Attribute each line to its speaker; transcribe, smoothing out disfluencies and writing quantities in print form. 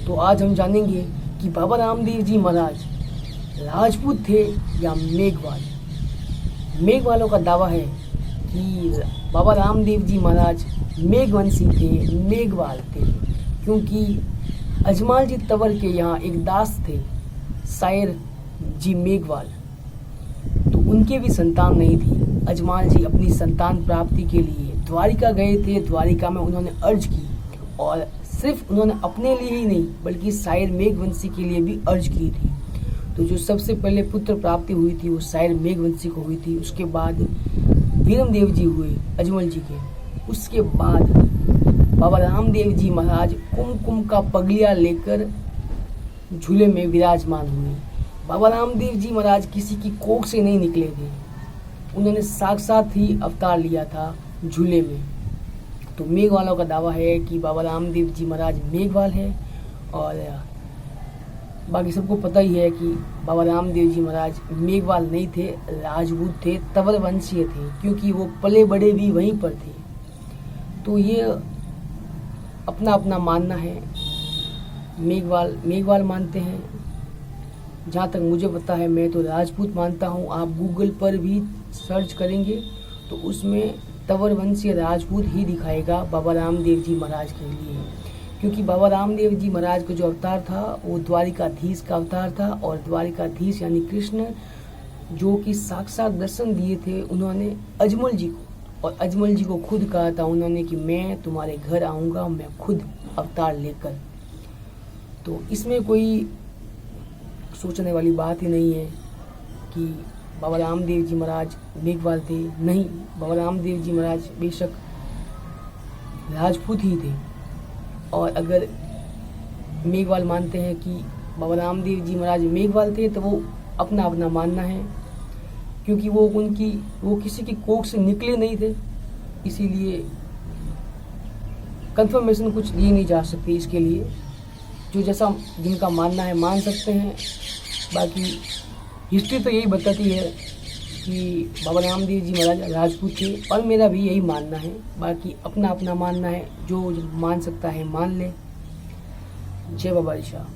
Speaker 1: तो आज हम जानेंगे कि बाबा रामदेव जी महाराज राजपूत थे या मेघवाल। मेघवालों का दावा है कि बाबा रामदेव जी महाराज मेघवंशी थे, मेघवाल थे, क्योंकि अजमाल जी तंवर के यहाँ एक दास थे शायर जी मेघवाल, तो उनके भी संतान नहीं थी। अजमाल जी अपनी संतान प्राप्ति के लिए द्वारिका गए थे। द्वारिका में उन्होंने अर्ज की और सिर्फ उन्होंने अपने लिए ही नहीं बल्कि शायर मेघवंशी के लिए भी अर्ज की थी। तो जो सबसे पहले पुत्र प्राप्ति हुई थी वो शायर मेघवंशी को हुई थी। उसके बाद वीरमदेव जी हुए अजमल जी के। उसके बाद बाबा रामदेव जी महाराज कुमकुम का पगलिया लेकर झूले में विराजमान हुए। बाबा रामदेव जी महाराज किसी की कोख से नहीं निकले थे, उन्होंने साक्षात ही अवतार लिया था झूले में। तो मेघवालों का दावा है कि बाबा रामदेव जी महाराज मेघवाल है। और बाकी सबको पता ही है कि बाबा रामदेव जी महाराज मेघवाल नहीं थे, राजपूत थे, तंवर वंशीय थे, क्योंकि वो पले बड़े भी वहीं पर थे। तो ये अपना अपना मानना है। मेघवाल मानते हैं, जहाँ तक मुझे पता है मैं तो राजपूत मानता हूँ। आप गूगल पर भी सर्च करेंगे तो उसमें तंवर वंशीय राजपूत ही दिखाएगा बाबा रामदेव जी महाराज के लिए, क्योंकि बाबा रामदेव जी महाराज का जो अवतार था वो द्वारिकाधीश का अवतार था। और द्वारिकाधीश यानी कृष्ण, जो कि साक्षात दर्शन दिए थे उन्होंने अजमल जी को, और अजमल जी को खुद कहा था उन्होंने कि मैं तुम्हारे घर आऊँगा, मैं खुद अवतार लेकर। तो इसमें कोई सोचने वाली बात ही नहीं है कि बाबा रामदेव जी महाराज मेघवाल थे। नहीं, बाबा रामदेव जी महाराज बेशक राजपूत ही थे। और अगर मेघवाल मानते हैं कि बाबा रामदेव जी महाराज मेघवाल थे तो वो अपना अपना मानना है, क्योंकि वो किसी की कोख से निकले नहीं थे, इसीलिए कंफर्मेशन कुछ दी नहीं जा सकती। इसके लिए जो जैसा जिनका मानना है मान सकते हैं। बाकी हिस्ट्री तो यही बताती है कि बाबा रामदेव जी महाराज राजपूत थे, और मेरा भी यही मानना है। बाकी अपना अपना मानना है, जो मान सकता है मान ले। जय बाबा ऋषा।